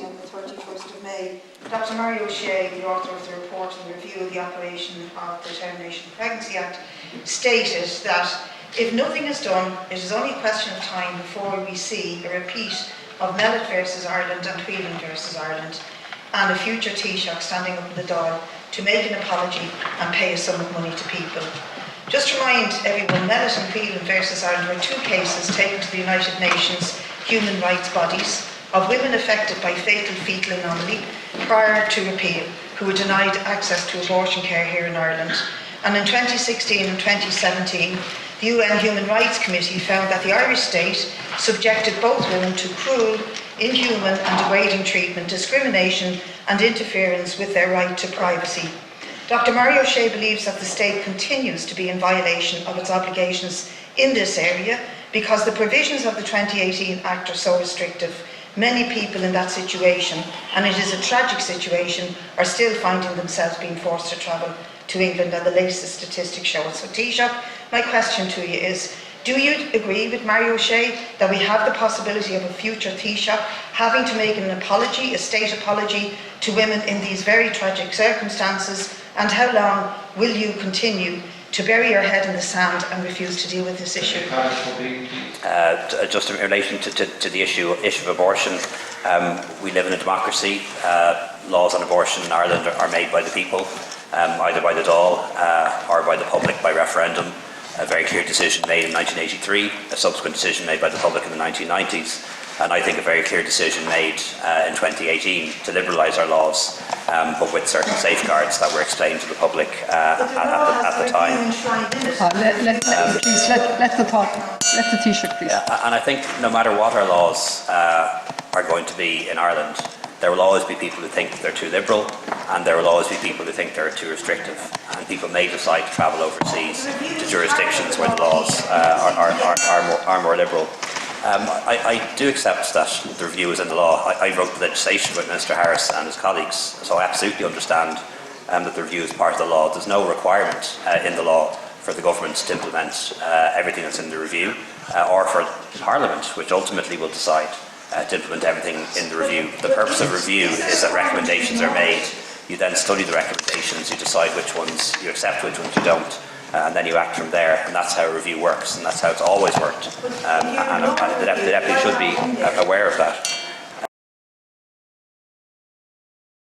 meeting on the 31st of May, Dr. Mario O'Shea, the author of the report on the review of the operation of the Termination of Pregnancy Act, stated that if nothing is done, it is only a question of time before we see a repeat of Mellett versus Ireland and Whelan versus Ireland, and a future Taoiseach standing up in the Dáil to make an apology and pay a sum of money to people. Just to remind everyone, Mellett and Whelan versus Ireland were two cases taken to the United Nations human rights bodies of women affected by fatal fetal anomaly prior to repeal, who were denied access to abortion care here in Ireland. And in 2016 and 2017, the UN Human Rights Committee found that the Irish state subjected both women to cruel, inhuman and degrading treatment, discrimination and interference with their right to privacy. Dr. Mario O'Shea believes that the state continues to be in violation of its obligations in this area because the provisions of the 2018 Act are so restrictive. Many people in that situation, and it is a tragic situation, are still finding themselves being forced to travel to England, and the latest statistics show it. So Taoiseach, my question to you is, do you agree with Mario O'Shea that we have the possibility of a future Taoiseach having to make an apology, a state apology, to women in these very tragic circumstances? And how long will you continue to bury your head in the sand and refuse to deal with this issue? Just in relation to the issue of abortion, we live in a democracy. Laws on abortion in Ireland are made by the people, either by the Dáil or by the public by referendum. A very clear decision made in 1983, a subsequent decision made by the public in the 1990s, and I think a very clear decision made in 2018 to liberalise our laws, but with certain safeguards that were explained to the public at the time. Please let the Taoiseach, please. And I think no matter what our laws are going to be in Ireland, there will always be people who think they're too liberal, and there will always be people who think they're too restrictive. And people may decide to travel overseas to jurisdictions where the laws are more liberal. I do accept that the review is in the law. I wrote the legislation with Minister Harris and his colleagues, so I absolutely understand that the review is part of the law. There's no requirement in the law for the government to implement everything that's in the review, or for Parliament, which ultimately will decide to implement everything in the review. The purpose of review is that recommendations are made. You then study the recommendations, you decide which ones you accept, which ones you don't, and then you act from there. And that's how a review works, and that's how it's always worked. And the deputy should be aware of that.